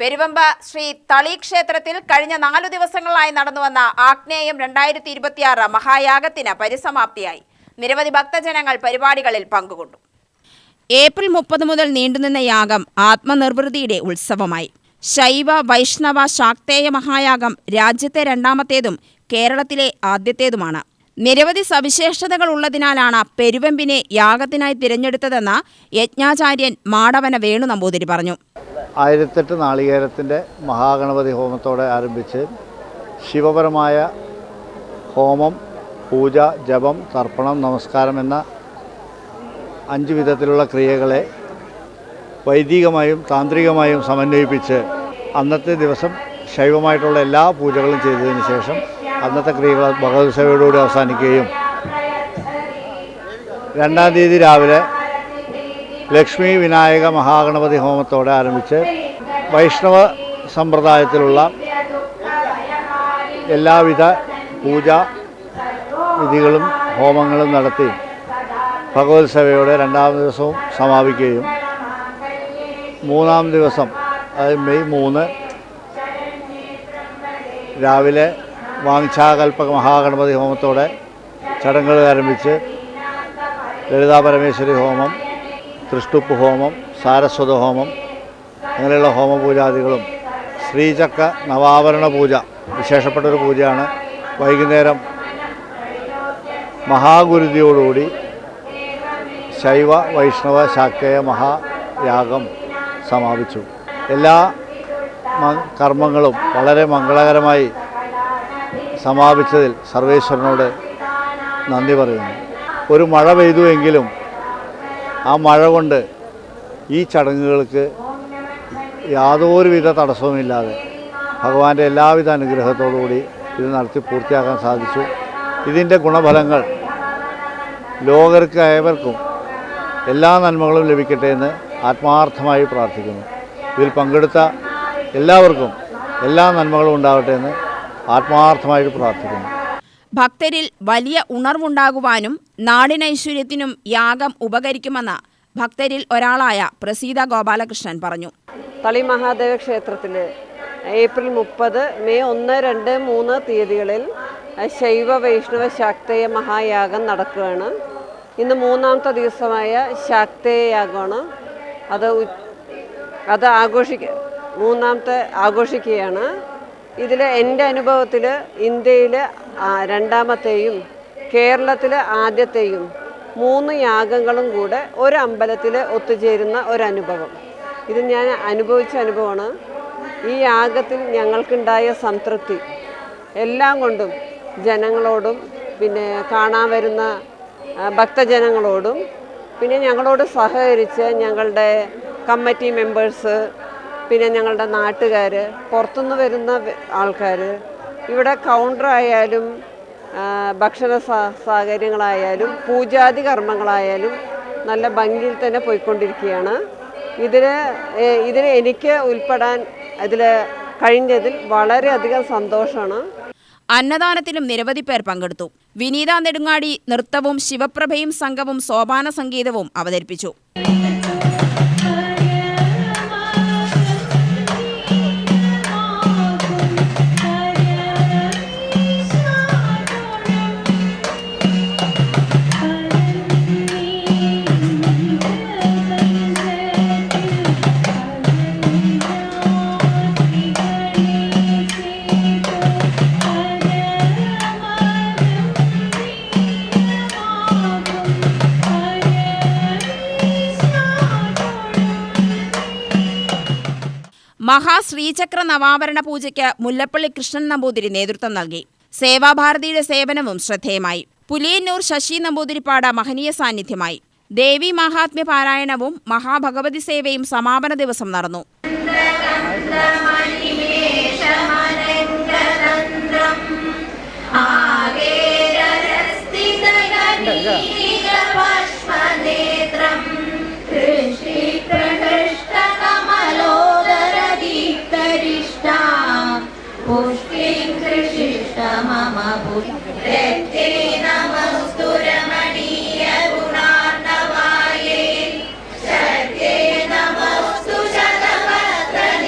പെരുവമ്പ ശ്രീ തളി ക്ഷേത്രത്തിൽ കഴിഞ്ഞ 4 ദിവസങ്ങളായി നടന്നുവന്ന ആഗ്നേയം 2026 മഹായാഗത്തിന് പരിസമാപ്തിയായി. നിരവധി ഭക്തജനങ്ങൾ പരിപാടികളിൽ പങ്കുകൊണ്ടു. ഏപ്രിൽ 30 മുതൽ നീണ്ടുനിന്ന യാഗം ആത്മനിർവൃതിയുടെ ഉത്സവമായി. ശൈവ വൈഷ്ണവ ശാക്തേയ മഹായാഗം രാജ്യത്തെ രണ്ടാമത്തേതും കേരളത്തിലെ ആദ്യത്തേതുമാണ്. നിരവധി സവിശേഷതകൾ ഉള്ളതിനാലാണ് പെരുവെമ്പിനെ യാഗത്തിനായി തിരഞ്ഞെടുത്തതെന്ന് യജ്ഞാചാര്യൻ മാടവന വേണു നമ്പൂതിരി പറഞ്ഞു. 1008 നാളികേരത്തിൻ്റെ മഹാഗണപതി ഹോമത്തോടെ ആരംഭിച്ച് ശിവപരമായ ഹോമം, പൂജ, ജപം, തർപ്പണം, നമസ്കാരം എന്ന 5 വിധത്തിലുള്ള ക്രിയകളെ വൈദികമായും താന്ത്രികമായും സമന്വയിപ്പിച്ച് അന്നത്തെ ദിവസം ശൈവമായിട്ടുള്ള എല്ലാ പൂജകളും ചെയ്തതിന് ശേഷം അന്നത്തെ ക്രിയകൾ ഭഗവത് സേവയോടുകൂടി അവസാനിക്കുകയും 2-ാം തീയതി രാവിലെ ലക്ഷ്മി വിനായക മഹാഗണപതി ഹോമത്തോടെ ആരംഭിച്ച് വൈഷ്ണവ സമ്പ്രദായത്തിലുള്ള എല്ലാവിധ പൂജാ വിധികളും ഹോമങ്ങളും നടത്തി ഭഗവത് സേവയോടെ 2-ാം ദിവസവും സമാപിക്കുകയും 3-ാം ദിവസം അതായത് മെയ് 3 രാവിലെ വാങ്ഛാകൽപക മഹാഗണപതി ഹോമത്തോടെ ചടങ്ങുകൾ ആരംഭിച്ച് ലളിതാ പരമേശ്വരി ഹോമം, തൃഷ്ടുപ്പ് ഹോമം, സാരസ്വത ഹോമം അങ്ങനെയുള്ള ഹോമപൂജാദികളും ശ്രീചക്ര നവാവരണ പൂജ വിശേഷപ്പെട്ടൊരു പൂജയാണ്. വൈകുന്നേരം മഹാഗുരുതിയോടുകൂടി ശൈവ വൈഷ്ണവ ശാക്തേയ മഹായാഗം സമാപിച്ചു. എല്ലാ കർമ്മങ്ങളും വളരെ മംഗളകരമായി സമാപിച്ചതിൽ സർവേശ്വരനോട് നന്ദി പറയുന്നു. ഒരു മഴ പെയ്തുവെങ്കിലും ആ മഴ കൊണ്ട് ഈ ചടങ്ങുകൾക്ക് യാതൊരുവിധ തടസ്സവുമില്ലാതെ ഭഗവാന്റെ എല്ലാവിധ അനുഗ്രഹത്തോടുകൂടി ഇത് നടത്തി പൂർത്തിയാക്കാൻ സാധിച്ചു. ഇതിൻ്റെ ഗുണഫലങ്ങൾ ലോകർക്ക് ഏവർക്കും എല്ലാ നന്മകളും ലഭിക്കട്ടെ എന്ന് ആത്മാർത്ഥമായി പ്രാർത്ഥിക്കുന്നു. ഇതിൽ പങ്കെടുത്ത എല്ലാവർക്കും എല്ലാ നന്മകളും ഉണ്ടാവട്ടെ എന്ന് ആത്മാർത്ഥമായിട്ട് പ്രാർത്ഥിക്കുന്നു. ഭക്തരിൽ വലിയ ഉണർവുണ്ടാകുവാനും നാടിനൈശ്വര്യത്തിനും യാഗം ഉപകരിക്കുമെന്ന് ഭക്തരിൽ ഒരാളായ പ്രസീത ഗോപാലകൃഷ്ണൻ പറഞ്ഞു. തളി മഹാദേവ ക്ഷേത്രത്തിൽ ഏപ്രിൽ 30, മെയ് 1, 2, 3 തീയതികളിൽ ശൈവ വൈഷ്ണവ ശാക്തേയ മഹായാഗം നടക്കുകയാണ്. ഇന്ന് 3-ാമത്തെ ദിവസമായ ശാക്തേയ യാഗമാണ്. അത് ആഘോഷിക്കുകയാണ്. ഇതിൽ എൻ്റെ അനുഭവത്തിൽ ഇന്ത്യയിൽ 2-ാമത്തെയും കേരളത്തിൽ ആദ്യത്തെയും 3 യാഗങ്ങളും കൂടെ ഒരു അമ്പലത്തിൽ ഒത്തുചേരുന്ന ഒരനുഭവം. ഇത് ഞാൻ അനുഭവിച്ച അനുഭവമാണ്. ഈ യാഗത്തിൽ ഞങ്ങൾക്കുണ്ടായ സംതൃപ്തി എല്ലാം കൊണ്ടും ജനങ്ങളോടും പിന്നെ കാണാൻ വരുന്ന ഭക്തജനങ്ങളോടും പിന്നെ ഞങ്ങളോട് സഹകരിച്ച് ഞങ്ങളുടെ കമ്മിറ്റി മെമ്പേഴ്സ്, പിന്നെ ഞങ്ങളുടെ നാട്ടുകാർ, പുറത്തുനിന്ന് വരുന്ന ആൾക്കാർ, ഇവിടെ കൗണ്ടറായാലും ഭക്ഷണ സാഹചര്യങ്ങളായാലും പൂജാതി കർമ്മങ്ങളായാലും നല്ല ഭംഗിയിൽ തന്നെ പോയിക്കൊണ്ടിരിക്കുകയാണ്. ഇതിൽ എനിക്ക് ഉൾപ്പെടാൻ കഴിഞ്ഞതിൽ വളരെയധികം സന്തോഷമാണ്. അന്നദാനത്തിലും നിരവധി പേർ പങ്കെടുത്തു. വിനീത നെടുങ്ങാടി നൃത്തവും ശിവപ്രഭയും സംഘവും സോപാന സംഗീതവും അവതരിപ്പിച്ചു. മഹാശ്രീചക്ര നവാവരണ പൂജയ്ക്ക് മുല്ലപ്പള്ളി കൃഷ്ണൻ നമ്പൂതിരി നേതൃത്വം നൽകി. സേവാഭാരതിയുടെ സേവനവും ശ്രദ്ധേയമായി. പുലിയന്നൂർ ശശി നമ്പൂതിരിപ്പാട് മഹനീയ സാന്നിധ്യമായി. ദേവി മഹാത്മ്യ പാരായണവും മഹാഭഗവതി സേവയും സമാപന ദിവസം നടന്നു. नमस्तु शतपत्रनिकेतनाय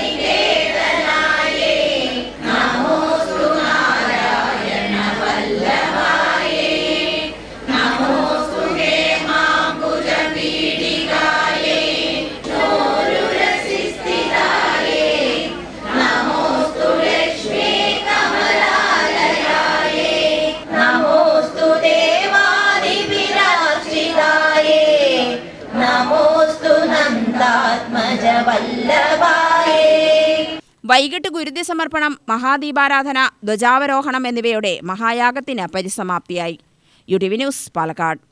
വൈകിട്ട് ഗുരുതി സമർപ്പണം, മഹാദീപാരാധന, ധ്വജാവരോഹണം എന്നിവയോടെ മഹായാഗത്തിന് പരിസമാപ്തിയായി. UTV news, Palakkad.